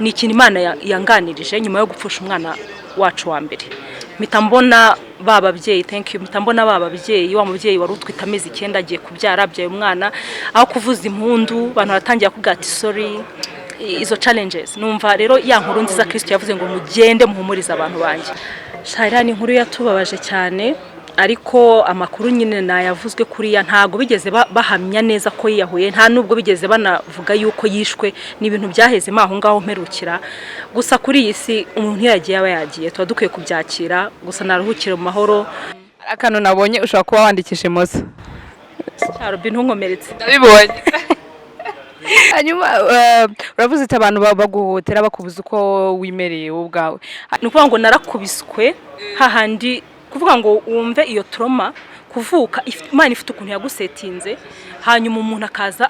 ni ikintu Imana yanganirije nyuma yo gupfusha umwana wacu wa mbere. Mpita mbona bababyeyi, thank you, mpita mbona bababyeyi, wa mubyeyi wari utwita amezi 9 agiye kubyara abyaye umwana, aho kuvuza impundu abantu baratangira kuvuga ati sorry, izo challenges. Numva rero ya nkuru nziza Kristo yavuze ngo mugende muhumuriza abantu banjye. Shayira ni inkuru yatubabaje cyane, ariko amakuru nyine nayavuzwe kuriya ntago bigeze bahamya neza ko yiyahuye, nta nubwo bigeze banavuga yuko yishwe, ni ibintu byaheze aho ngaho mperukira. Gusa kuri iyi si umuntu yagiye aba yagiye, tuba dukwiye kubyakira, gusa naruhukire mu mahoro. Akantu nabonye ushobora kuba wandikisha imoso Robin ntunkomeretse ndabibonye. Hanyuma uravuze ati abantu baguhotera bakubuza uko wimereye wowe ubwawe. Ni ukuvuga ngo narakubiswe hahandi, kuvuga ngo wumve iyo trauma kuvuka Imana ifite ukuntu yagusetinze, hanyuma umuntu akaza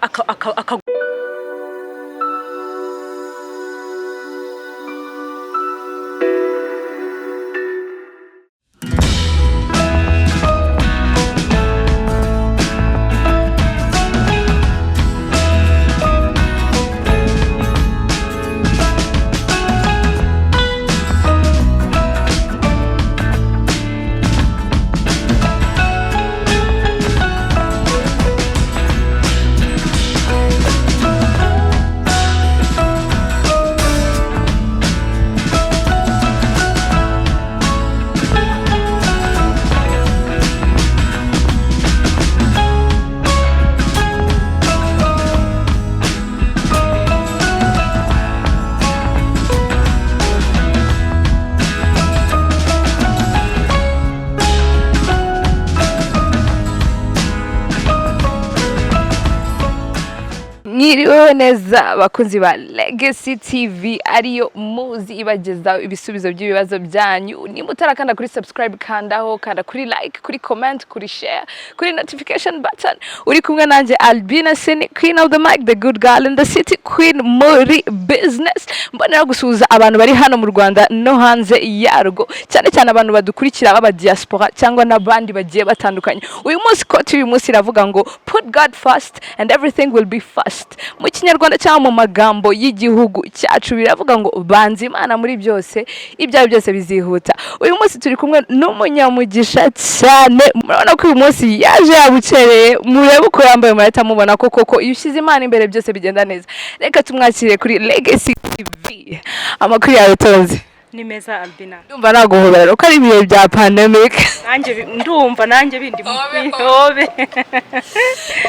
Mwiriwe neza bakunzi ba Legacy TV, ariyo muzi ibageza ibisubizo by'ibibazo byanyu. Ni mutarakanda kuri subscribe, kandaho, kanda kuri like, kuri comment, kuri share, kuri notification button. Uri kumwe nanje Albina Seni, queen of the mic, the good girl in the city, queen muri business. Mbonera gusuhuza abantu bari hano mu Rwanda no hanze yarwo, cyane cyane abantu badukurikira baba diaspora cyangwa nabandi bagiye batandukanye. Uyu munsi quote uyu munsi iravuga ngo put God first and everything will be first. Mu Kinyarwanda cyangwa mu magambo y'igihugu cyacu biravuga ngo banza Imana muri byose, ibyawe byose bizihuta. Uyu munsi turi kumwe n'umunyamugisha cyane, murabona ko uyu munsi yaje yabucereye, murebe uko yambaye murahita mubona ko koko iyo ushyize Imana imbere byose bigenda neza. Reka tumwakire kuri Legacy TV. Amakuru yawe Tonzi? Ni meza Albina. Ndumva naguhobera ko ari ibihe bya pandemic. Nanjye ndumva nanjye bindi muhobe.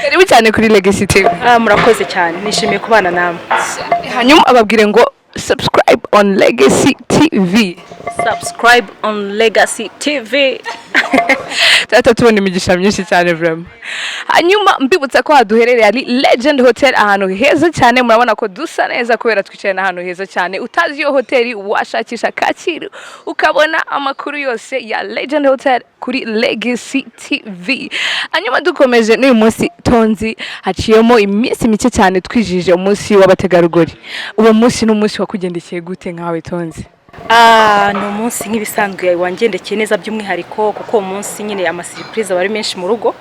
Karibu cyane kuri Legacy TV. Murakoze cyane, nishimiye kubana namwe. Hanyuma ababwire ngo subscribe on Legacy TV. Subscribe on Legacy TV. Tata tubona imigisha myinshi cyane vraiment. Hanyuma mbibutsa ko haduherereye ari Legend Hotel, ahantu heza cyane, murabona ko dusa neza kubera twicaye n'ahantu heza cyane. Utazi iyo hoteli washakisha Kacyiru ukabona amakuru yose ya Legend Hotel kuri Legacy TV. Hanyuma dukomeje n'uyu munsi Tonzi, haciyemo iminsi mike cyane twijije umunsi w'abategarugori. Uwo munsi n'umunsi wakugendekeye gute nkawe Tonzi? No munsi nk'ibisanzwe wangendekeye neza by'umwihariko, kuko uwo munsi nyine ama surprise bari menshi mu rugo.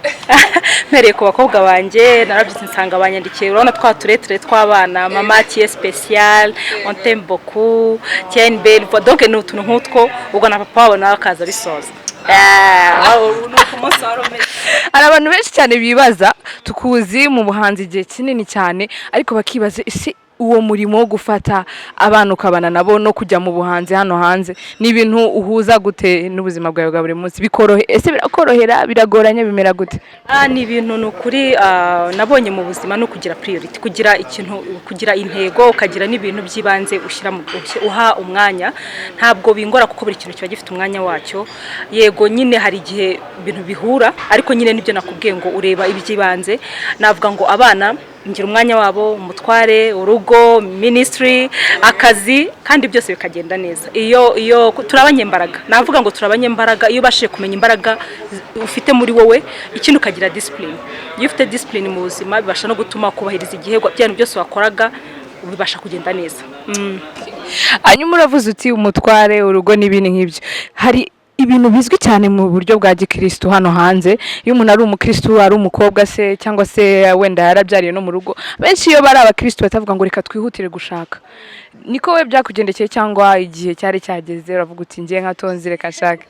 Mpereye ku bakobwa banje, narabyutse nsanga banyandikiye, urabona twaturetre tw'abana, mama tie spécial, on t'aime beaucoup, tiens une belle voix. Donc ni utuntu nk'utwo, ubwo na papa wabona akaza bisoza. Hari abantu benshi cyane bibaza, tukuzi mu buhanzi igihe kinini cyane, ariko bakibaza isi uwo murimo wo gufata abantu ukabana nabo no kujya mu buhanzi hano hanze ni ibintu uhuza gute n'ubuzima bwawe bwa buri munsi? Ese birakorohera, biragoranye, bimera gute? Ni ibintu n'ukuri nabonye mu buzima no kugira priority, kugira ikintu, kugira intego, ukagira n'ibintu by'ibanze ushyira mu uha umwanya. Ntabwo bingora kuko buri kintu kiba gifite umwanya wacyo. Yego nyine hari igihe ibintu bihura, ariko nyine nibyo nakubwiye ngo ureba iby'ibanze. Navuga ngo abana ngira umwanya wabo, umutware, urugo, ministry, akazi, kandi byose bikagenda neza. Iyo turabanyembaraga, navuga ngo turabanyembaraga iyo bashije kumenya imbaraga ufite muri wowe, ikintu ukagira discipline. Iyo ufite discipline mu buzima bibasha no gutuma kubahiriza igihe byanyu byose wakoraga bibasha kugenda neza. Hanyuma uravuze uti umutware, urugo n'ibindi nk'ibyo. Hari ibintu bizwi cyane mu buryo bwa gikristo hano hanze. Iyo umuntu ari umukristo, ari umukobwa se cyangwa se wenda yarabyariye no mu rugo, benshi iyo bari abakristo batavuga ngo reka twihutire gushaka. Niko we byakugendekeye cyangwa igihe cyari cyageze uravuga uti ngiye nka Tonzi reka nshake?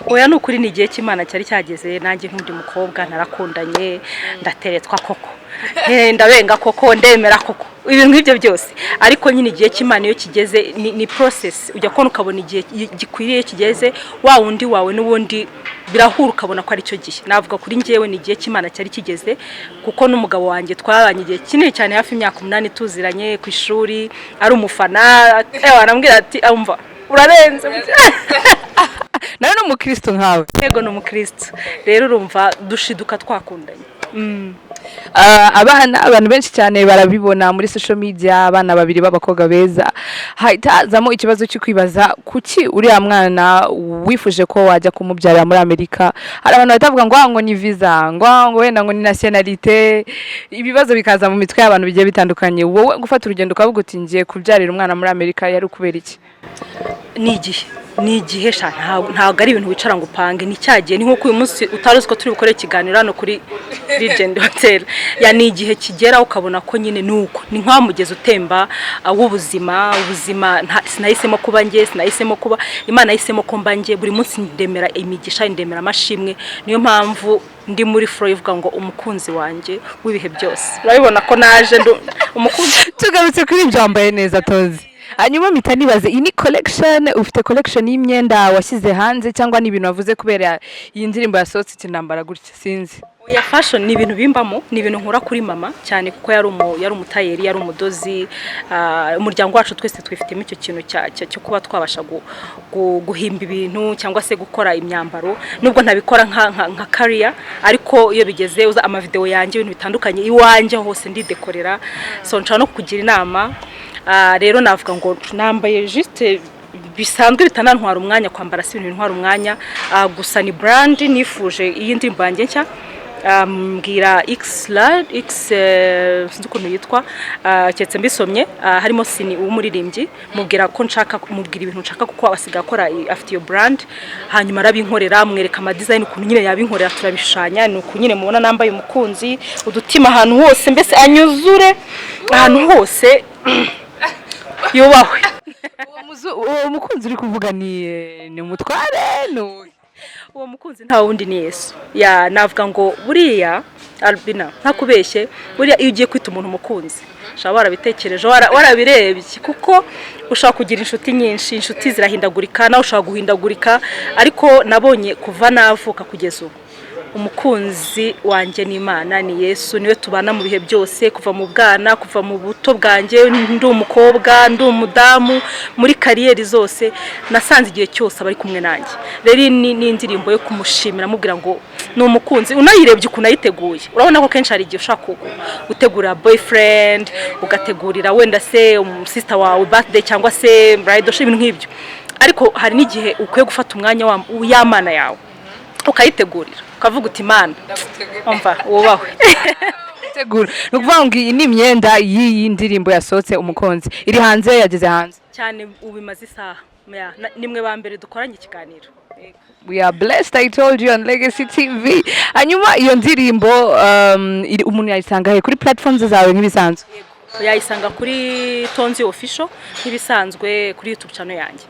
Oya ni ukuri, ni igihe cy'Imana cyari cyageze, nanjye nk'undi mukobwa narakundanye, ndateretswa koko, ndabenga koko, ndemera koko, ibintu nk'ibyo byose. Ariko nyine igihe cy'Imana iyo kigeze ni process, ujya kubona ukabona igihe gikwiriye kigeze, wa wundi wawe n'ubundi birahura ukabona ko ari cyo gihe. Navuga kuri njyewe ni igihe cy'Imana cyari kigeze, kuko n'umugabo wanjye twabanye igihe kinini cyane, hafi imyaka 8 tuziranye ku ishuri, ari umufana, arambwira ati umva urarenze nawe no mukristo nkawe. Yego no mukristo, rero urumva dushiduka twakundanye. Abana abantu benshi cyane barabibona muri social media, abana babiri b'abakobwa beza, hahitazamo ikibazo cyo kwibaza kuki uriya mwana wifuje ko wajya kumubyarira muri Amerika. Hari abantu batavuga ngo ni visa, ngo wenda ngo ni nationalité, ibibazo bikaza mu mitwe y'abantu bigiye bitandukanye. Wowe gufata urugendo ukavuga uti ngiye kubyarira umwana muri Amerika yari kubera iki? Ni igihe ntabwo ari ibintu wicara ngo upange, ni cyagiye. Ni nko uyu munsi utaruzi ko turi bukore ikiganiro hano kuri Legend Hotel, ni igihe kigera ukabona ko nyine nuko ni nk'amugeze utemba w'ubuzima. Sinahisemo kuba njye, sinahisemo kuba Imana yahisemo ko mba njye. Buri munsi ndemera imigisha, ndemera amashimwe. Niyo mpamvu ndi muri flow ivuga ngo umukunzi wanjye w'ibihe byose. Urabibona ko naje umukunzi. Tugarutse kuri ibyo wambaye neza Tonzi. Hanyuma mpita nibaze, iyi ni collection, ufite collection y'imyenda washyize hanze cyangwa ni ibintu wavuze kubera iyi ndirimbo yasohotse iti nambara gutya? Sinzi. Ya fashion ni ibintu bimbamo, ni ibintu nkora kuri mama cyane, kuko yari umutayeri, yari umudozi. Umuryango wacu twese twifitemo icyo kintu cyo kuba twabasha guhimba ibintu cyangwa se gukora imyambaro, nubwo ntabikora nka career, ariko iyo bigeze uza amavideo yanjye ibintu bitandukanye iwanjye hose ndidekorera. So nshaka no kugira inama. Rero navuga ngo nambaye juste bisanzwe, bitanantwara umwanya kwambara, si ibintu bintwara umwanya. Gusa ni brand nifuje iyi ndirimbo yanjye nshya, mbwira X sinzi ukuntu yitwa, cyetse mbisomye, harimo Sini w'umuririmbyi, mubwira ko nshaka kumubwira ibintu nshaka kuko abasiga akora afite iyo brand. Hanyuma arabinkorera, mwereka ama design ukuntu nyine yabinkorera, turabishanya. Ni uko nyine mubona nambaye umukunzi, udutima ahantu hose, mbese anyuzure ahantu hose yubahwe. Uwo mukunzi uri kuvuga ni umutware no? Uwo mukunzi nta wundi ni Yesu. Navuga ngo buriya Albina ntakubeshye, buriya iyo ugiye kwita umuntu umukunzi shaba warabitekereje, warabirebye, kuko ushaka kugira inshuti nyinshi, inshuti zirahindagurika, nawe ushaka guhindagurika. Ariko nabonye kuva navuka kugeza ubu umukunzi wanjye ni Imana, ni Yesu, niwe tubana mu bihe byose, kuva mu bwana, kuva mu buto bwanjye, ndi umukobwa, ndi umudamu, muri kariyeri zose nasanze igihe cyose abari kumwe nanjye. Rero ni indirimbo yo kumushimira, mubwira ngo ni umukunzi. Unayirebye ukuntu ayiteguye, urabona ko kenshi hari igihe ushaka gutegura boyfriend, ugategurira wenda se sister wawe birthday cyangwa se bridal, ibintu nk'ibyo. Ariko hari n'igihe ukwiye gufata umwanya w'Imana yawe ukayitegurira, ukavuga uti Imana umva wubahwe. Tegura. Nukuvuga ngo iyi ni imyenda y'iyi ndirimbo yasohotse umukunzi, iri hanze, yageze hanze cyane ubu imaze isaha. Nimwe ba mbere dukoranye ikiganiro. We are blessed, I told you, on Legacy TV. Hanyuma iyo ndirimbo umuntu yayisanga he kuri platforms zawe nk'ibisanzwe? Yayisanga kuri Tonzi official nk'ibisanzwe kuri YouTube channel yanjye.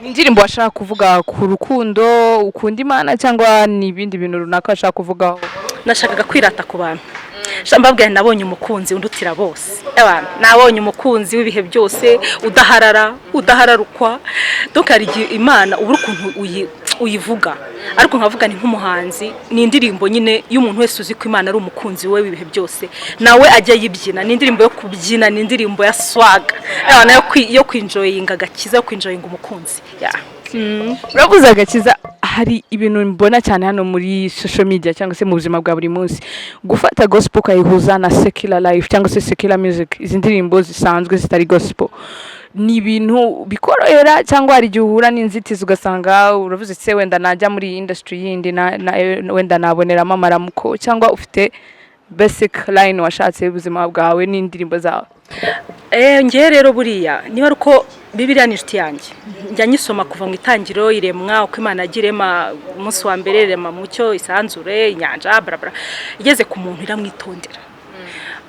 Ni indirimbo washaka kuvuga ku rukundo, ukunda Imana, cyangwa ni ibindi bintu runaka washaka kuvugaho? Nashakaga kwirata ku bantu. Mbabwira nabonye umukunzi undutira bose. Abantu nabonye umukunzi w'ibihe byose, udahararukwa. Donc ari Imana ubura ukuntu uyivuga, ariko nkavuga ni nk'umuhanzi. Ni indirimbo nyine y'umuntu wese uzi ko Imana ari umukunzi we w'ibihe byose, nawe ajya yibyina. Ni indirimbo yo kubyina, ni indirimbo ya swag, yo kwinjoyinga agakiza, yo kwinjoyinga umukunzi. Uravuze agakiza, hari ibintu mbona cyane hano muri social media cyangwa se mu buzima bwa buri munsi, gufata gospel kayihuza na secular life cyangwa se secular music, izi ndirimbo zisanzwe zitari gospel. Ni ibintu bikorohera cyangwa hari igihe uhura n'inzitizi ugasanga uravuze se wenda najya muri industry yindi wenda naboneramo amaramuko, cyangwa ufite basic line washatse ubuzima bwawe n'indirimbo zawe? Ngiye rero buriya niba uko Bibiliya ni inshuti yanjye njya nyisoma kuva mu itangiro iremwa uko Imana yagirema umunsi wa mbere irema mucyo isanzure inyanja barabara igeze ku muntu iramwitondera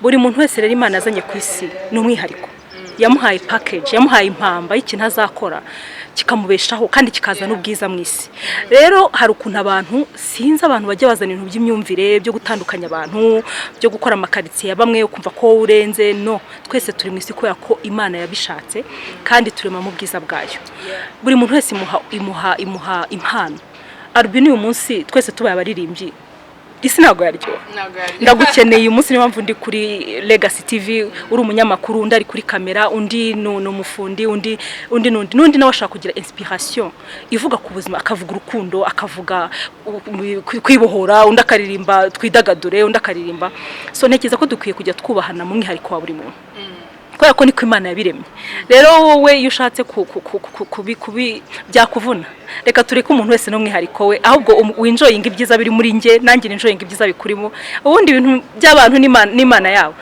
buri muntu wese rero Imana azanye ku isi ni umwihariko yamuhaye package yamuhaye impamba y'ikintu azakora kikamubeshaho kandi kikazana ubwiza mu isi rero hari ukuntu abantu sinzi abantu bajya bazana ibintu by'imyumvire byo gutandukanya abantu byo gukora amakaritsiye bamwe ukumva ko urenze no twese turi mu isi kubera ko Imana yabishatse kandi turema mu bwiza bwayo buri muntu wese imuha impano albino uyu munsi twese tubaye abaririmbyi isi ntabwo yaryo ndagukeneye uyu munsi niyo mpamvu ndi kuri Legacy TV uri umunyamakuru undi ari kuri kamera undi n'umufundi undi nawe ashaka kugira inspiration ivuga ku buzima akavuga urukundo akavuga kwibohora undi akaririmba twidagadure undi akaririmba so ntekereza ko dukwiye kujya twubahana mu mwihariko wa buri muntu kubera ko niko Imana yabiremye rero wowe iyo ushatse kubi byakuvuna reka tureke umuntu wese no mwihariko we ahubwo winjoyinga ibyiza biri muri nge nanjye ninjoyinga ibyiza bikurimo ubundi ibintu by'abantu n'Imana yabo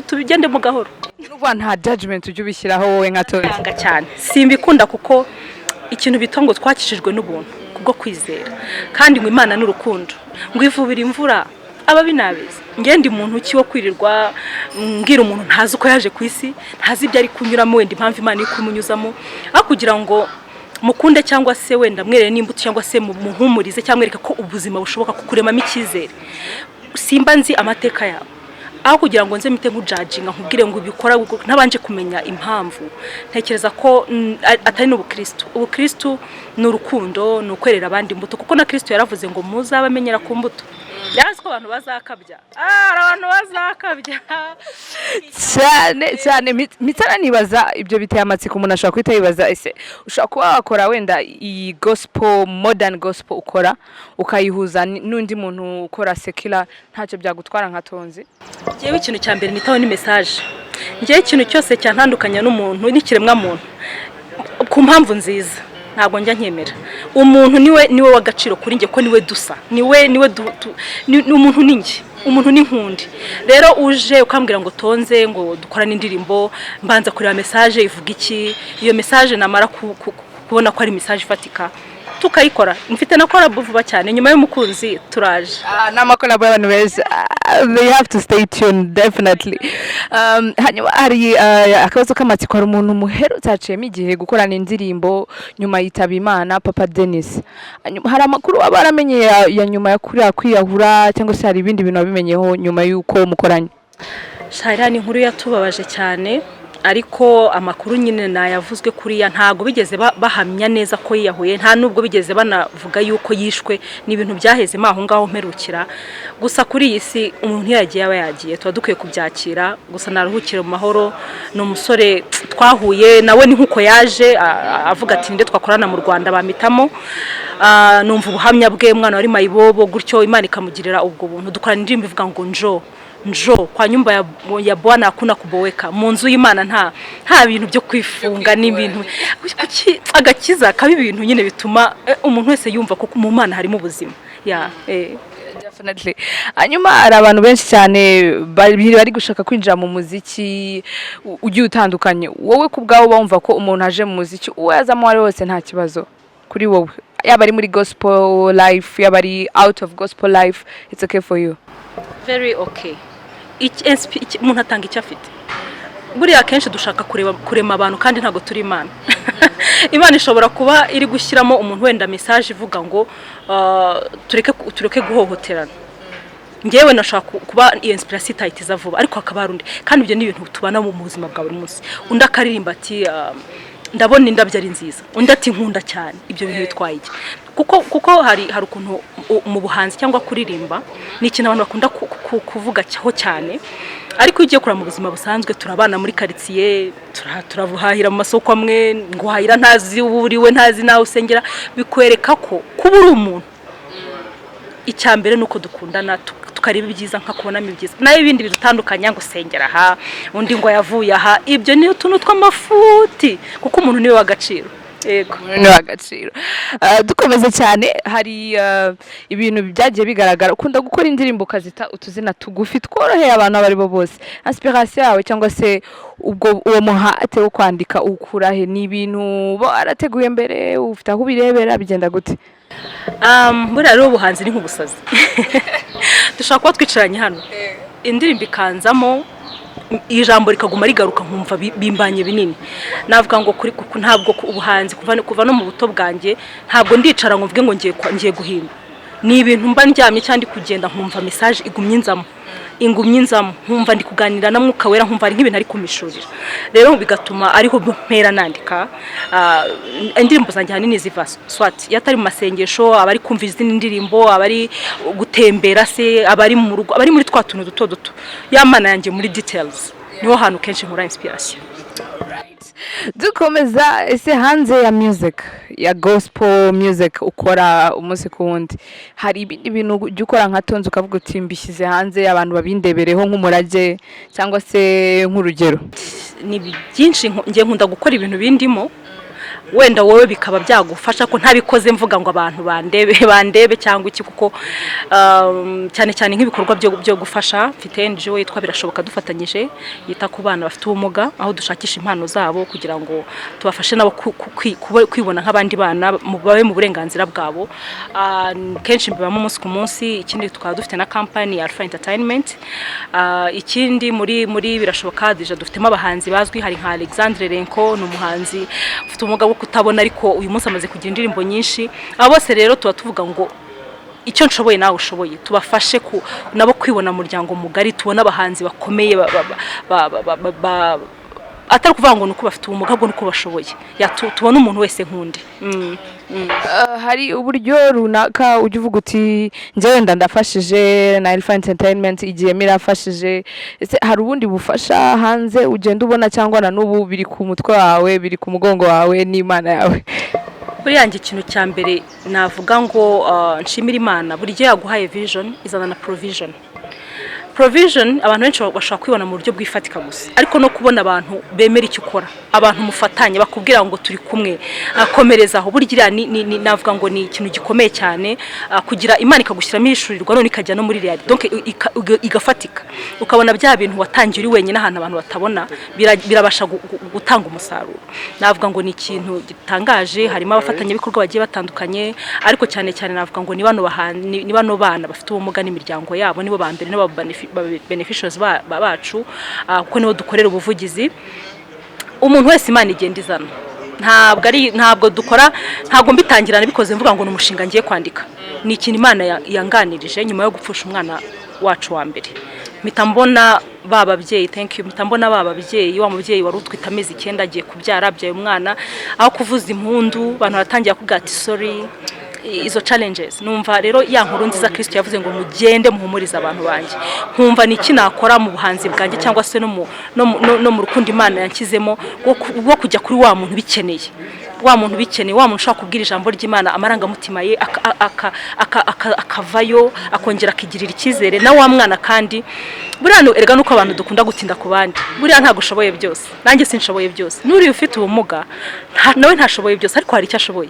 tubigende mu gahoro n'uva nta judgment ujye ubishyiraho wowe nka Tonzi cyane simbikunda kuko ikintu bitongo twakishijwe n'ubuntu kubwo kwizera kandi ngo Imana n'urukundo ngo ivubira imvura ababi nabizi ngende umuntu ukiwo kwirirwa ngira umuntu ntazi uko yaje ku isi ntazi ibyo ari kunyuramo wenda impamvu Imana iri kumunyuzamo aho kugira ngo mukunde cyangwa se wenda mwerere n'imbuto cyangwa se muhumurize cyangwa mwereke ko ubuzima bushoboka kukuremamo icyizere simba nzi amateka yawe aho kugira ngo nze mite nk'ujudginga nkubwire ngo ubikora ntabanje kumenya impamvu ntekereza ko atari ubukristo ni urukundo ni ukwerera abandi imbuto kuko na Kristo yaravuze ngo muzabamenyera ku mbuto yazi ko abantu bazakabya abantu bazakabya cyane mitana nibaza ibyo biteye amatsiko umuntu ashaka kwita yibaza ese ushaka kuba wakora wenda iyi gospel modern gospel ukora ukayihuza n'undi muntu ukora secular ntacyo byagutwara nka Tonzi jewe ikintu cya mbere nitaho ni message ngiye ikintu cyose cyantandukanya n'umuntu n'ikiremwa muntu ku mpamvu nziza ntabwo njya nkemera umuntu niwe wagaciro kuri nge ko niwe dusa niwe umuntu ninge umuntu n'inkundi rero uje ukambwira ngo Tonze ngo dukorane indirimbo mbanza kureba message ivuga iki iyo message namara kubona ko ari message ifatika tukayikora mfite na collab vuba cyane nyuma y'umukunzi turaje nama collab y'abantu beza they have to stay tuned definitely hanyuma hari akabazo k'amatsiko hari umuntu muherutse aciyemo igihe gukorana indirimbo nyuma yitaba Imana Papa Dennis hari amakuru abaramenye ya nyuma ya kuriya kwiyahura cyangwa se hari ibindi bintu babimenyeho nyuma y'uko mukoranye Shahira ni inkuru yatubabaje cyane ariko amakuru nyine nayavuzwe kuriya ntago bigeze bahamya neza ko yiyahuye nta nubwo bigeze banavuga yuko yishwe ni ibintu byaheze maho ngaho mperukira gusa kuri iyi si umuntu yagiye aba yagiye tuba dukwiye kubyakira gusa naruhukire mu mahoro no musore twahuye nawe ni nkuko yaje avuga ati nde twakorana mu Rwanda bamitamo numva ubuhamya bwe mwana wari mayibobo gutyo Imana ikamugirira ubwo buntu dukorana indirimbo ivuga ngo njo kwa nyumba ya Bwana hakuna kuboweka mu nzu y'Imana nta bintu byo kwifunga n'ibintu agakiza kabi ibintu nyine bituma umuntu wese yumva ko mu Mana harimo ubuzima definitely hanyuma hari abantu benshi cyane bari gushaka kwinjira mu muziki ugiye utandukanye wowe kubgaho bumva ko umuntu aje mu muziki uwo yazamo ari wose nta kibazo kuri wowe yaba ari muri gospel life yaba ari out of gospel life it's okay for you very okay umuntu atanga icyo afite buriya kenshi dushaka kurema abantu kandi ntago turi Imana Imana ishobora kuba iri gushyiramo umuntu wenda message ivuga ngo tureke guhohoterana ngewe nashaka kuba inspiration itahitiza vuba ariko akaba rundi kandi ibyo ni ibintu tubana mu buzima bwa buri munsi undi akaririmba ati ndabona indabyo ari nziza undi ati nkunda cyane ibyo bintu bitwaye iki kuko hari ukuntu mu buhanzi cyangwa kuririmba ni ikintu abantu bakunda kuvuga cyane ariko ugiye kura mu buzima busanzwe turabana muri quartier turavuhahira mu masoko amwe nguhahira ntazi uburiwe ntazi nawe usengera bikwereka ko kuba uri umuntu icyambere nuko dukundana tukareba ibyiza nka kubonamo ibyiza nayo ibindi bidutandukanya ngo sengera aha undi ngo yavuye aha ibyo ni utuntu tw'amafuti kuko umuntu niwe wagaciro yego ni agaciro. Dukomeze cyane, hari ibintu byagiye bigaragara, ukunda gukora indirimbo ukazita utuzina tugufi tworoheye abantu abo ari bo bose. Inspiration yawe cyangwa se uwo muhate wo kwandika ukurahe? Ni ibintu barateguye mbere, ufite aho ubirebera, bigenda gute? Buriya rero ubuhanzi ni nk'ubusazi. Dushaka kuba twicaranye hano indirimbo ikanzamo ijambo rikaguma rigaruka nkumva bimbanye binini. Navuga ngo ntabwo ubuhanzi kuva no mu buto bwanjye ntabwo ndicara ngo mvuge ngo ngiye guhimba. Ni ibintu mba ndyamye cyandi kugenda nkumva message igumye nzamo nkumva ndi kuganira na Mwuka Wera, nkumva ari nk'ibintu ari kumishurira. Rero bigatuma ariho mpera nandika indirimbo zanjye hanini ziva swat yatari mu masengesho, abari kumva izindi ndirimbo, abari gutembera se, abari mu rugo, abari muri twatuntu duto y'Imana yanjye muri details. Niho hantu kenshi nkora inspiration. Dukomeza, ese hanze ya music, ya gospel music ukora umunsi ku wundi, hari ibindi bintu ujya ukora nka Tonzi ukavuga uti mbishyize hanze abantu babindebereho nk'umurage cyangwa se nk'urugero? Ni byinshi ngiye nkunda gukora ibintu bindimo, wenda wowe bikaba byagufasha ko ntabikoze mvuga ngo abantu bandebe cyangwa iki, kuko cyane cyane nk'ibikorwa byo gufasha. Mfite NGO yitwa birashoboka dufatanyije, yita ku bana bafite ubumuga, aho dushakisha impano zabo kugira ngo tubafashe nabo kwibona nk'abandi bana babe mu burenganzira bwabo. Kenshi mbibamo umunsi ku munsi. Ikindi tukaba dufite na company Alpha Entertainment. Ikindi muri birashoboka dufitemo abahanzi bazwi, hari nka Alexandre Renko, ni umuhanzi ufite ubumuga kutabona, ariko uyu munsi amaze kugira indirimbo nyinshi. Abo bose rero tuba tuvuga ngo icyo nshoboye nawe ushoboye, tubafashe nabo kwibona mu muryango mugari, tubona abahanzi bakomeye atari kuvuga ngo nuko bafite ubumuga, bwo nuko bashoboye, tubona umuntu wese nkundi. Hari uburyo runaka ujya uvuga uti njyewe ndafashije na Alpha Entertainment igihe mirafashije, ese hari ubundi bufasha hanze ugenda ubona cyangwa na n'ubu biri ku mutwe wawe, biri ku mugongo wawe n'Imana yawe? Buriya njye ikintu cya mbere navuga ngo nshimira Imana, buri gihe yaguhaye vision izana na provision. Abantu benshi bashaka kwibona mu buryo bwifatika gusa, ariko no kubona abantu bemera icyo ukora, abantu mufatanye bakubwira ngo turi kumwe, komerezaho. Burya navuga ngo ni ikintu gikomeye cyane, kugira Imana ikagushyiramo ishurirwa none ikajya no muri reality, donc igafatika, ukabona bya bintu watangiye uri wenyine ahantu abantu batabona, birabasha gutanga umusaruro. Navuga ngo ni ikintu gitangaje. Harimo abafatanya bikorwa bagiye batandukanye, ariko cyane cyane navuga ngo ni bano bana bafite ubumuga n'imiryango yabo, nibo ba mbere nibo beneficiaries bacu, kuko nibo dukorera ubuvugizi. Umuntu wese Imana igenda izana, ntabwo dukora, ntabwo mbitangirana bikoze mvuga ngo n'umushinga ngiye kwandika. Ni ikintu Imana yanganirije nyuma yo gupfusha umwana wacu wa mbere. Mpita mbona bababyeyi, thank you, mpita mbona bababyeyi, wa mubyeyi wari utwita amezi 9 agiye kubyara, abyaye umwana, aho kuvuza impundu abantu batangiye kuvuga ati sorry, izo challenges. Numva rero ya nkuru nziza Kristo yavuze ngo mugende muhumuriza abantu banjye. Nkumva ni iki nakora mu buhanzi bwanjye cyangwa se no mu rukundo Imana yanshyizemo wo kujya kuri wa muntu bikeneye, wa muntu ushaka kubwira ijambo ry'Imana, amarangamutima ye akavayo, akongera akigirira icyizere na wa mwana. Kandi buriya erega nuko abantu dukunda gutinda ku bandi, buriya ntago ushoboye byose, nanjye sinshoboye byose. Nuri ufite ubumuga nawe ntashoboye byose, ariko hari icyo ashoboye,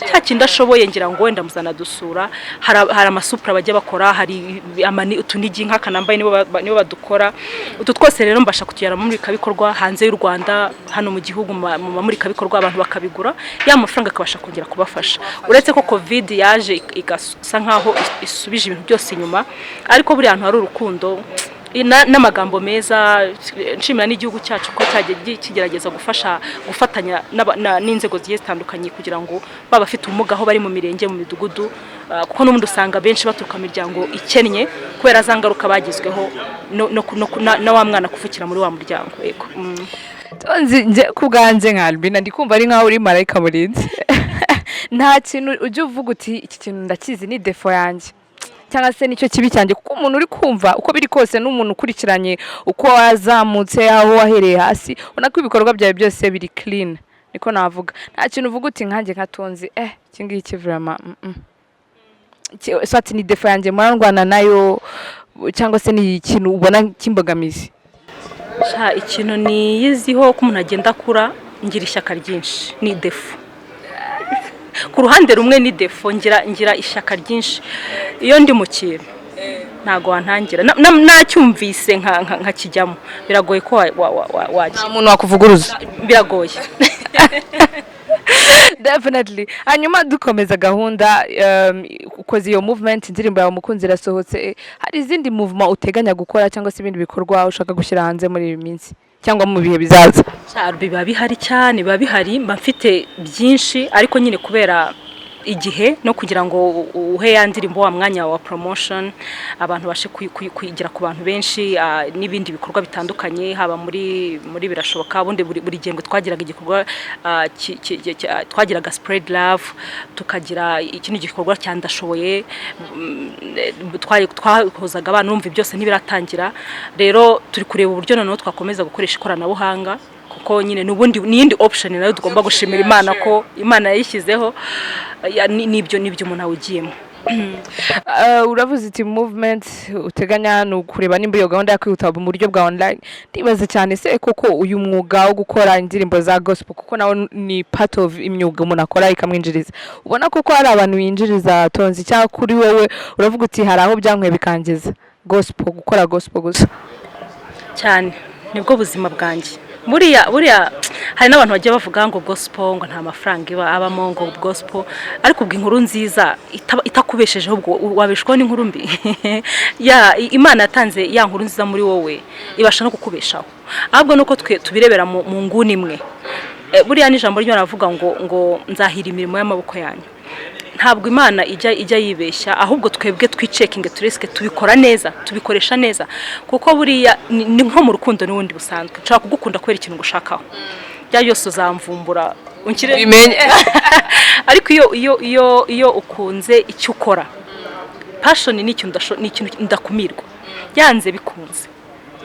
cya kindi ashoboye. Ngira ngo wenda muzana dusura, hari amasupra bajya bakora, hari utunigi nk'aka nambaye nibo badukora. Utu twose rero mbasha kutuyara mu murikabikorwa hanze y'u Rwanda, hano mu gihugu mu murikabikorwa abantu bakabigura, ya mafaranga akabasha kongera kubafasha. Uretse ko covid yaje igasa nkaho isubije ibintu byose inyuma, ariko buri hantu hari urukundo n'amagambo meza. Nshimira n'igihugu cyacu ko cyagiye kigerageza gufatanya n'inzego zigiye zitandukanye kugira ngo babafite ubumuga aho bari mu mirenge, mu midugudu, kuko n'ubundi usanga benshi baturuka mu miryango ikennye kubera za ngaruka bagizweho no wa mwana kuvukira muri wa muryango. Yego Tonzi, nje kubwanjye nka Albina ndikumva ari nkaho uri marayika murinzi. Nta kintu ujye uvuga uti iki kintu ndakizi ni defo yanjye cyangwa se nicyo kibi cyanjye, kuko umuntu uri kumva uko biri kose n'umuntu ukurikiranye uko wazamutse aho wahereye hasi, unako ibikorwa byawe byose biri clean, niko navuga. Nta kintu uvuga uti nkanjye nka Tonzi iki ngiki vraiment swati ni defo yanjye murangwana nayo, cyangwa se ni ikintu ubona kimbogamizi? Ikintu niyiziho ko umuntu agenda akura, ngira ishyaka ryinshi, ni defo. ku ruhande rumwe ni defo ngira ishyaka ryinshi iyo ndi mu kintu ntago wantangira nacyumvise nka kijyamo biragoye ko nta muntu wakuvuguruza biragoye definitely hanyuma dukomeza gahunda ukoze iyo movement indirimbo yawe umukunzi irasohotse hari izindi movement uteganya gukora cyangwa se ibindi bikorwa ushaka gushyira hanze muri iyi minsi cyangwa mu bihe bizaza biba bihari cyane biba bihari mba mfite byinshi ariko nyine kubera igihe no kugira ngo uhe yandirimbo wa mwanya wa promotion abantu bashe kuyigira ku bantu benshi n'ibindi bikorwa bitandukanye haba muri birashoboka bundi buri gihe ngo twagiraga igikorwa twagiraga spread love tukagira ikindi gikorwa cyandashoboye twakozaga abantu numva byose ntibiratangira rero turi kureba uburyo noneho twakomeza gukoresha ikoranabuhanga kuko nyine nubundi niyindi option nayo tugomba gushimira Imana ko Imana yayishyizeho nibyo umuntu awugiyemo uravuze iti movement uteganya no kureba nimba iyo gahunda yakwihuta mu buryo bwa online ndibaza cyane se koko uyu mwuga wo gukora indirimbo za gospel kuko nawo ni part of imyuga umuntu akora ikamwinjiriza ubona koko hari abantu yinjiriza Tonzi cyangwa kuri wowe uravuga uti hari aho byankwe bikangeza gospel gukora gospel gusa cyane nibwo buzima bwanjye buriya hari n'abantu bagiye bavuga ngo gospel ngo nta mafaranga abamo ngo gospel ariko ubwo inkuru nziza itakubeshejeho ubwo wabeshwaho n'inkuru mbi Imana yatanze ya nkuru nziza muri wowe ibasha no kukubeshaho ahubwo nuko tubirebera mu nguni imwe buriya n'ijambo ryo ravuga ngo nzahira imirimo y'amaboko yanyu ntabwo Imana ijya yibeshya ahubwo twebwe twicekinge tureske tubikora neza tubikoresha neza kuko buriya ni nko mu rukundo n'ubundi busanzwe nshaka kugukunda kwera ikintu ngushakaho bya yose uzamvumbura unkire bimenye ariko iyo ukunze icyo ukora passion ni ikintu ndakumirwa yanze bikunze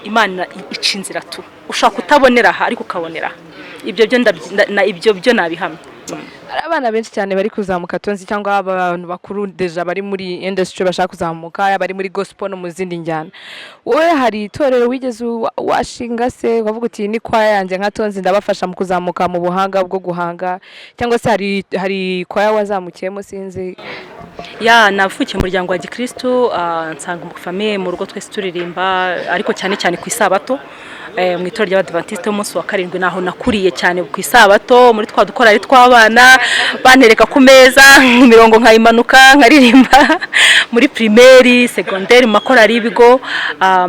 Imana icinzira tu ushaka kutabonera aha ariko ukabonera ibyo byo nabihamye hari abana benshi cyane bari kuzamuka Tonzi cyangwa abantu bakuru deja bari muri industry bashaka kuzamuka bari muri gospel no mu zindi njyana wowe hari itorero wigeze washinga se uvuga uti ni kwaya yanjye nka Tonzi ndabafasha mu kuzamuka mu buhanga bwo guhanga cyangwa se hari kwaya wazamukiyemo sinzi navukiye mu muryango wa Gikristo nsanga mu famille mu rugo twese turirimba ariko cyane ku isabato mu itorero ry'Abadventiste umunsi wa karindwi naho nakuriye cyane ku isabato muri dukora ari twabana bantereka ku meza imirongo nkayimanuka nkaririmba muri primaire secondaire mu makorari y'ibigo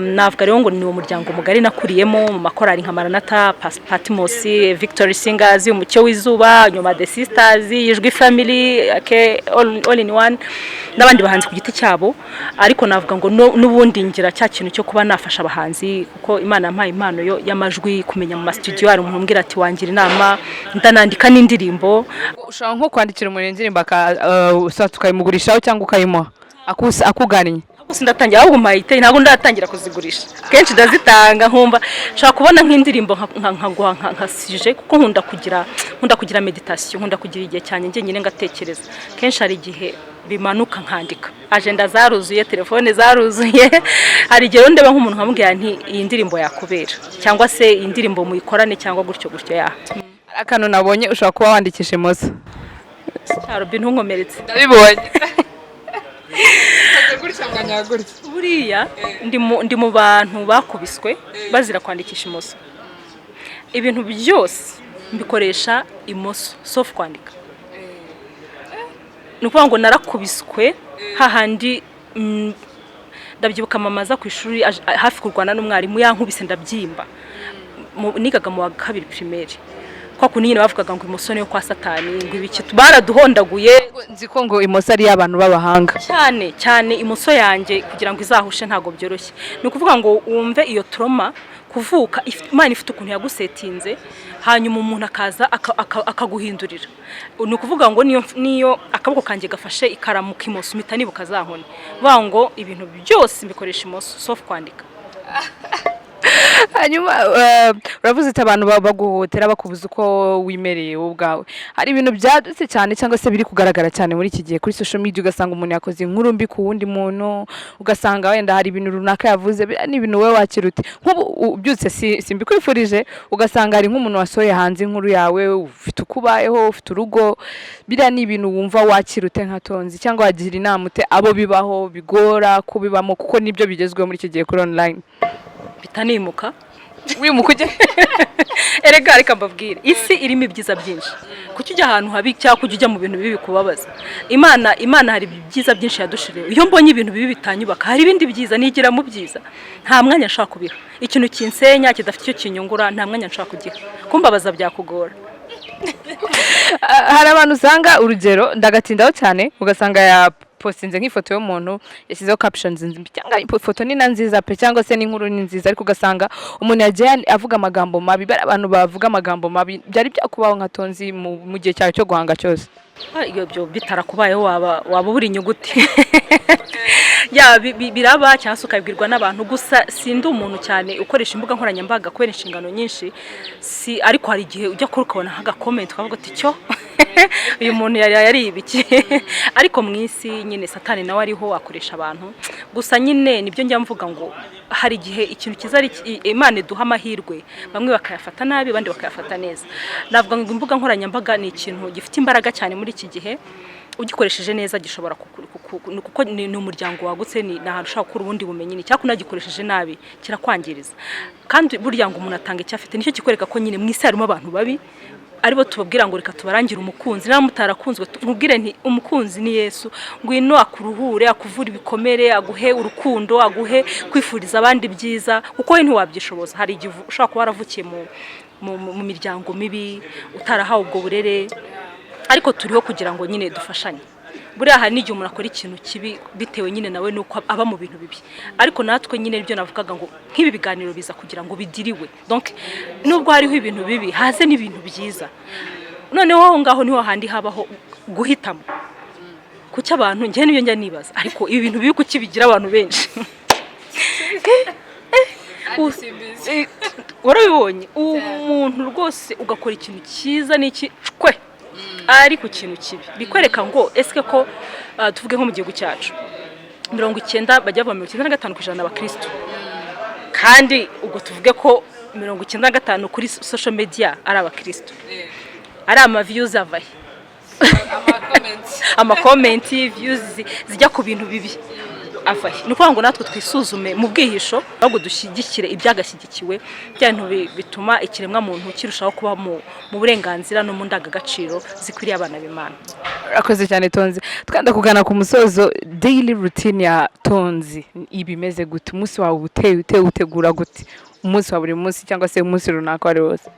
navuga rero ngo ni umuryango mugari nakuriyemo mu makorari nka Maranatha Patmos Victory Singers umucyo w'izuba nyuma the sisters Ijwi family all in one n'abandi bahanzi ku giti cyabo ariko navuga ngo n'ubundi ngira cya kintu cyo kuba nafasha abahanzi kuko Imana yampaye impano yo y'amajwi kumenya mu studio ari umuntu umbwira ati wangira inama ndanandika n'indirimbo ushaka nko kwandikira umuntu indirimbo tukayimugurishaho cyangwa ukayimuha akuganiye sindatangira ahubwo mayite ntabwo ndatangira kuzigurisha kenshi ndazitanga nkumva nshaka kubona nk'indirimbo nka sije kuko nkunda kugira meditation nkunda kugira igihe cyane njye nyine ngatekereza kenshi hari igihe bimanuka nkandika agenda zaruzuye telefone zaruzuye hari igihe ndeba nk'umuntu nkamubwira nti iyi ndirimbo yakubera cyangwa se iyi ndirimbo muyikorane cyangwa gutyo ya akantu nabonye ushaka kuba wandikisha imoso Robin ntunkomeretse ndabibonye buriya ndi mu bantu bakubiswe bazira kwandikisha imoso ibintu byose mbikoresha imoso soft kwandika nukuvuga ngo narakubiswe hahandi ndabyibuka mamaza ku ishuri hafi kurwana n'umwarimu yankubise ndabyimba nigaga mu wa kabiri primaire kwa kunini bavugaga ngo imoso niyo kwa satani ngo ibiki baraduhondaguye nziko ngo imoso ari y'abantu b'abahanga cyane imoso yanjye kugira ngo izahushe ntago byoroshye ni ukuvuga ngo wumve iyo trauma kuvuka Imana ifite ukuntu yagusetinze hanyuma umuntu akaza akaguhindurira ni ukuvuga ngo niyo akaboko kanjye gafashe ikaramu k'imoso mpita nibuka zankoni vuga ngo ibintu byose mbikoresha imoso soft kwandika hanyuma uravuze ati abantu baguhotera bakubuza uko wimereye wowe ubwawe, hari ibintu byadutse cyane cyangwa se biri kugaragara cyane muri iki gihe kuri social media, ugasanga umuntu yakoze inkuru mbi ku wundi muntu, ugasanga wenda hari ibintu runaka yavuze ni ibintu wowe wakirute nk'ubu ubyutse simbikwifurije, ugasanga hari nk'umuntu wasohoye hanze inkuru yawe, ufite uko ubayeho, ufite urugo, biriya ni ibintu wumva wakirute nka Tonzi, cyangwa wagira inama ute abo bibaho bigora kubibamo kuko nibyo bigezweho muri iki gihe kuri online? Bitanimuka wimuka ujye erega reka mbabwire, isi irimo ibyiza byinshi. Kuki ujya ahantu habi cyangwa kujya ujya mu bintu bibi bikubabaza? Imana hari ibyiza byinshi yadushiriye. Iyo mbonye ibintu bibi bitanyubaka, hari ibindi byiza nigira mu byiza. Nta mwanya nshaka kubiha. Ikintu kinsenya kidafite icyo kinyungura, nta mwanya nshaka kugiha. Kumbabaza byakugora. Hari abantu usanga, urugero ndagatindaho cyane, ugasanga ya postinze nk'ifoto y'umuntu yashyizeho captions nzimbi, cyangwa ifoto ni nziza pe, cyangwa se n'inkuru ni nziza, ariko ugasanga umuntu yagiye avuga amagambo mabi. Bari abantu bavuga amagambo mabi, byari byakubaho nka Tonzi mu gihe cyawe cyo guhanga cyose? Iyo byo bitarakubayeho waba buri inyuguti biraba cyangwa se ukabwirwa n'abantu. Gusa sindi umuntu cyane ukoresha imbuga nkoranyambaga kubera inshingano nyinshi, ariko hari igihe ujya kuri ukabona haga comment ukavuga ati cyo uyu muntu yari ibiki. Ariko mu isi nyine satani nawe ariho akoresha abantu. Gusa nyine nibyo njya mvuga ngo hari igihe ikintu kiza ari Imana iduha amahirwe, bamwe bakayafata nabi abandi bakayafata neza. Navuga ngo imbuga nkoranyambaga ni ikintu gifite imbaraga cyane muri iki gihe. Ugikoresheje neza gishobora kuko ni umuryango wagutse, ni ahantu ushaka gukura ubundi bumenyi. Ni cyangwa unagikoresheje nabi kirakwangiriza. Kandi burya ngo umuntu atanga icyo afite, nicyo kikwereka ko nyine mu isi harimo abantu babi, aribo tubabwira ngo reka tubarangire umukunzi. Nta mutarakunzwe tubwire nti umukunzi ni Yesu, ngwino akuruhure, akuvura ibikomere, aguhe urukundo, aguhe kwifuriza abandi byiza, kuko we ntiwabyishoboza. Hari igihe ushaka kuba waravukiye mu miryango mibi, utarahawe ubwo burere, ariko turiho kugira ngo nyine dufashanye. Buriya hari n'igihe umuntu akora ikintu kibi bitewe nyine nawe nuko aba mu bintu bibi, ariko natwe nyine ibyo navugaga ngo nk'ibi biganiro biza kugira ngo bidiriwe. Donc nubwo hariho ibintu bibi, haze n'ibintu byiza. Noneho aho ngaho niho handi habaho guhitamo. Kuki abantu njye niyo njya nibaza, ariko ibi bintu bibi kuki bigira abantu benshi? Warabibonye umuntu rwose ugakora ikintu cyiza n'iki cwe ari ku kintu kibi, bikwereka ngo eske ko tuvuge nko mu gihugu cyacu 90 bajya bava 95% abakristo, kandi ubwo tuvuge ko 95 kuri social media ari abakristo, ari ama views avaye ama comment views zijya ku bintu bibi avaye. Nuko ngo natwe twisuzume mu bwihisho, ahubwo dushyigikire ibyagashyigikiwe, byantu bituma ikiremwa muntu kirushaho kuba mu burenganzira no mu ndangagaciro zikwiriye abana b'Imana. Akoze cyane Tonzi. Twanda kugana ku musozo, daily routine ya Tonzi ibimeze gute? Umunsi wawe utegura gute? Umunsi wa buri munsi cyangwa se umunsi runaka wari wose?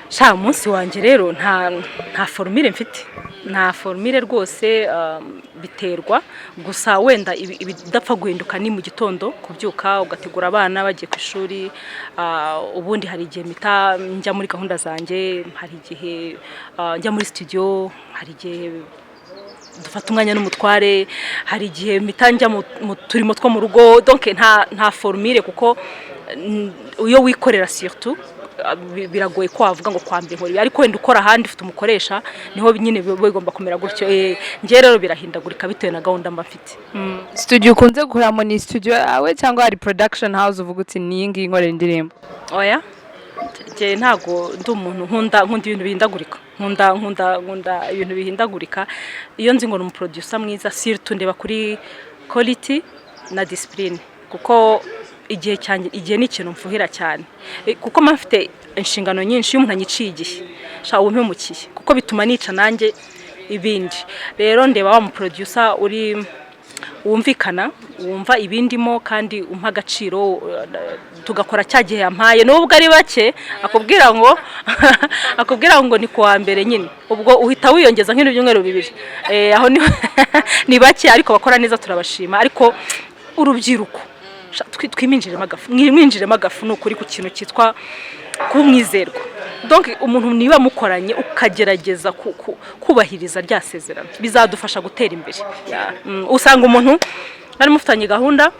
Sha umunsi wanje rero nta formule mfite, nta formule rwose. Biterwa gusa wenda ibidapfa guhinduka ni mu gitondo kubyuka ugategura abana bagiye ku ishuri. Ubundi hari igihe mita njya muri gahunda zanjye, hari igihe njya muri studio, hari igihe dufata umwanya n'umutware, hari igihe mita njya mu turimo two mu rugo. Donc nta formule, kuko iyo wikorera surtout biragoye ko wavuga ngo kwambye nkori, ariko wenda ukora ahandi ufite umukoresha niho nyine bigomba kumera gutyo. Ngiye rero birahindagurika bitewe na gahunda mba mfite. Studio ukunze gukoramo ni studio yawe cyangwa hari production house uvuga uti ni iyi ngiyi nkorera indirimbo? Oya, ngiye ntago ndi umuntu nkunda ibintu bihindagurika, nkunda ibintu bihindagurika. Iyo nzi ngo ni umuproducer mwiza, surtout ndeba kuri quality na discipline, kuko igihe ni ikintu mfuhira cyane, kuko mfite inshingano nyinshi. Iyo umuntu anyiciye igihe sha umpemukiye, kuko bituma nica nanjye ibindi. Rero ndeba wa mu producer uri wumvikana, wumva ibindimo kandi umpa agaciro, tugakora cyagihe yampaye nubwo ari bake, akubwira ngo ni kuwa mbere nyine, ubwo uhita wiyongeza nk'ibintu by'umweru bibiri. Aho ni bake ariko bakora neza, turabashima. Ariko urubyiruko mwinjiremo agafu n'ukuri ku kintu cyitwa kumwizerwa. Donc umuntu niba mukoranye ukagerageza kubahiriza rya sezerano, bizadufasha gutera imbere. Usanga umuntu ari mufitanye gahunda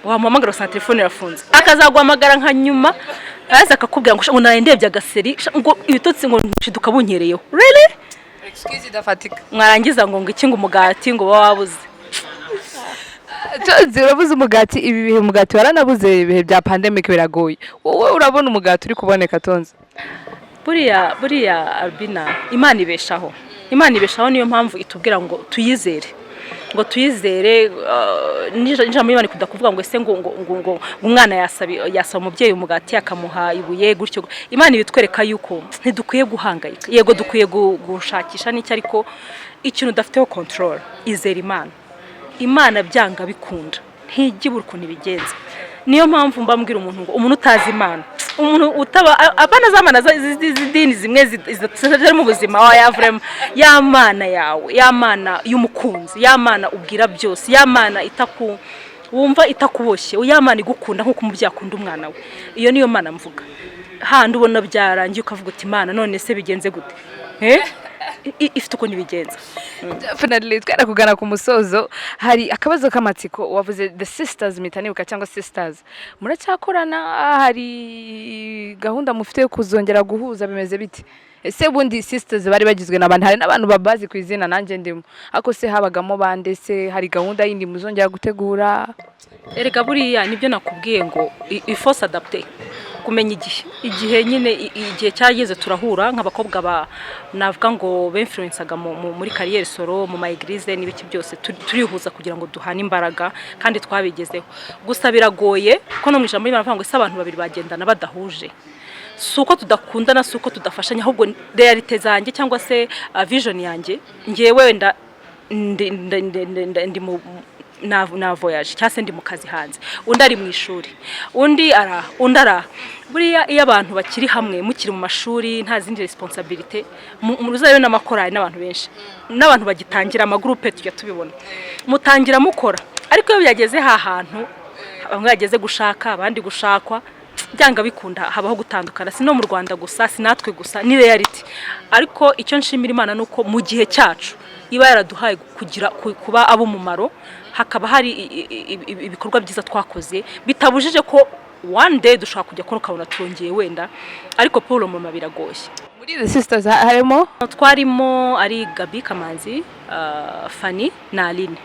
wamuhamagara sa telefone irafunze akazaguhamagara nka nyuma aza akakubwira ngo narendebye agaseri ngo ibitotsi ngo nshiduka bunyereyeho really excuse idafatika mwarangiza ngo iki ngo umugati ngo wabuze Tonzi urabuze umugati ibi bihe umugati waranabuze ibihe bya pandemic biragoye wowe urabona umugati uri kuboneka Tonzi buriya Albina Imana ibeshaho niyo mpamvu itubwira ngo tuyizere njambo y'Imana kudakuvuga ngo ese ngo umwana yasaba umubyeyi umugati akamuha ibuye gutyo Imana ibitwereka yuko ntidukwiye guhangayika yego dukwiye gushakisha n'icyo ariko ikintu udafiteho control izera Imana byanga bikunda ntijibura ukuntu ibigenza niyo mpamvu mbambwira umuntu ngo umuntu utazi Imana umuntu utaba abana zamana zidini zimwe zitari mu buzima wa yavrem y'Imana yawe y'Imana y'umukunzi y'Imana ubwira byose y'Imana wumva itakuboshye y'Imana igukunda nkuko umubyeyi akunda umwana we iyo niyo Mana mvuga handi ubona byarangiye ukavuga uti Imana none se bigenze gute ifite uko nibigenza definitely twara kugana ku musozo hari akabazo k'amatsiko wavuze the sisters mitanibuka cyangwa sisters muracyakorana hari gahunda mufite yo kuzongera guhuza bimeze biti ese bundi sisters bari bagizwe n'abantu hari n'abantu babazi ku izina nanjye ndimo ako se habagamo bande se hari gahunda yindi muzongera gutegura erega buriya nibyo nakubwiye ngo force adapter kumenya igihe nyine igihe cyageze turahura nk'abakobwa navuga ngo b'influencaga muri carrière solo mu maeglise n'ibiki byose turihuza kugira ngo duhane imbaraga kandi twabigezeho gusa biragoye ko no mu ijambo y'Imana ngo abantu babiri bagendana badahuje suko tudakundana suko tudafashanya ahubwo realite zanjye cyangwa se vision yanjye ngiye wenda ndi mu na voyage cyase ndi mu kazi hanze undi ari mu ishuri undi ara buriya iyo abantu bakiri hamwe mukiri mu mashuri nta zindi responsibility mu ruzayo n'amakorari n'abantu benshi n'abantu bagitangira amagroupe tujya tubibona mutangira mukora ariko iyo byageze hantu bamwe bageze gushaka abandi gushakwa byanga bikunda habaho gutandukana sino mu Rwanda gusa sinatwe gusa ni reality ariko icyo nshimira Imana nuko mu gihe cyacu iba yaraduhaye kuba abo mumaro hakaba hari ibikorwa byiza twakoze bitabujije ko one day dushaka kujya ko ukabona turongeye wenda ariko Paul mama biragoye muri the sisters harimo twarimo ari Gabi Kamanzi Fanny na Aline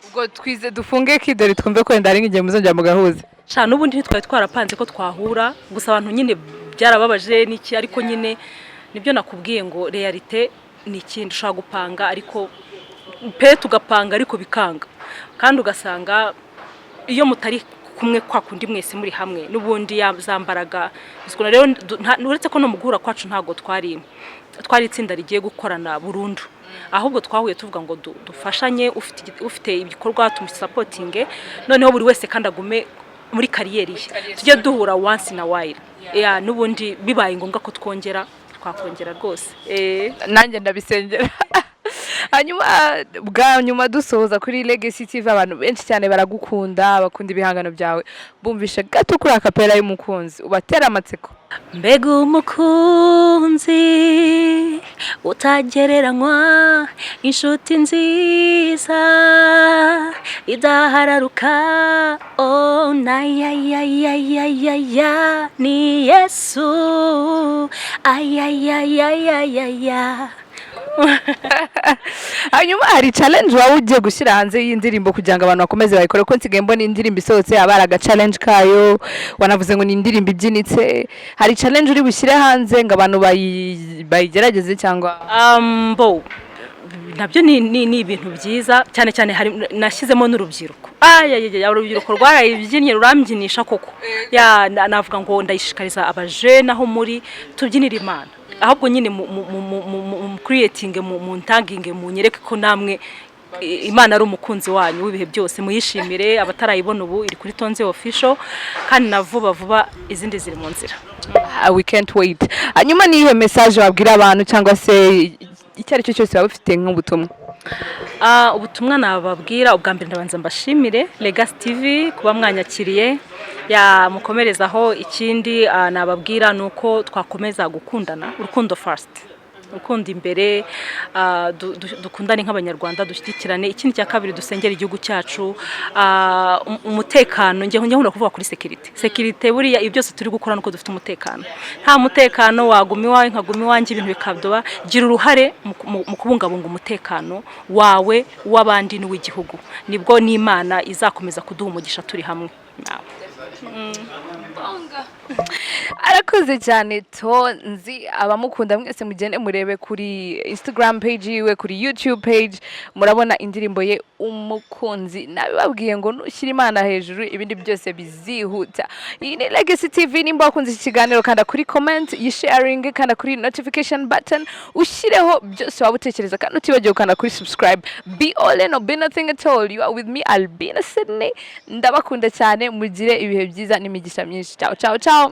ubwo twize dufunge kidori twumve ko wenda ari ngiye muzongera mugahuza cyane ubundi ntitwari twarapanze ko twahura gusa abantu nyine byarababaje n'iki ariko nyine nibyo nakubwiye ngo realite ni ikintu ushaka gupanga ariko tugapanga ariko bikanga kandi ugasanga iyo mutari kumwe kwa kundi mwese muri hamwe n'ubundi yazambaraga isukuna rero uretse ko no mugura kwacu ntago twari itsinda rigiye gukorana burundu ahubwo twahuye tuvuga ngo dufashanye ufite ibikorwa tumusupportinge noneho buri wese kandi agume muri kariyeri ye tujye duhura once in a while n'ubundi bibaye ngombwa ko twakongera rwose nanjye ndabisengera hanyuma bwa nyuma dusoza kuri Legacy TV abantu benshi cyane baragukunda bakunda ibihangano byawe bumvishe gato kuri akapera y'umukunzi ubatera amatsiko mbega umukunzi utagereranywa inshuti nziza idahararuka oh na ya ni Yesu ay hanyuma hari challenge wawe ugiye gushyira hanze y'indirimbo kugira ngo abantu bakomeze bayikore ko nsigaye mbona indirimbo isohotse abaraga challenge kayo wanavuze ngo ni indirimbo ibyinitse hari challenge uri bushyire hanze ngo abantu bayigerageze cyangwa nabyo ni ibintu byiza cyane cyane hari nashyizemo n'urubyiruko urubyiruko rwarayibyinnye rurambyinishya koko navuga ngo ndayishikariza abajene aho muri tubyinira Imana ahubwo nyine mu creating mu tagging mu nyereke ko namwe Imana ari umukunzi wanyu w'ibihe byose muyishimire abatarayibona ubu iri kuri Tonzi official kandi na vuba izindi ziri mu nzira we can't wait hanyuma nihe message wabwira abantu cyangwa se icyo ari cyo cyose waba ufite nk'ubutumwa ubutumwa nababwira ubwa mbere ndabanza mbashimire Legacy TV kuba mwanyakiriye mukomerezaho ikindi nababwira nuko twakomeza gukundana urukundo first ukunda imbere, dukundane nk'abanyarwanda, dushyigikirane. Ikindi cya kabiri, dusengera igihugu cyacu, umutekano. Njye nkunda kuvuga kuri security buriya ibyo byose turi gukora nuko dufite umutekano. Nta mutekano waguma iwawe nkaguma iwanjye, ibintu bikadoba. Gira uruhare mu kubungabunga umutekano wawe, w'abandi n'uw'igihugu, nibwo n'Imana izakomeza kuduha umugisha turi hamwe. Arakoze cyane Tonzi, abamukunda mwese mugende murebe kuri Instagram page yiwe, kuri YouTube page, murabona indirimbo ye Umukunzi. Nabibabwiye ngo nushyira Imana hejuru ibindi byose bizihuta. Iyi ni Legacy TV. Nimba wakunze iki kiganiro, kanda kuri comment, yisharing, kanda kuri notification button, ushyireho byose waba utekereza, kandi utibagiwe kanda kuri subscribe. Be all in or be nothing at all. You are with me, Albina Sydney. Ndabakunda cyane, mugire ibihe byiza n'imigisha myinshi. Ciao ciao ciao.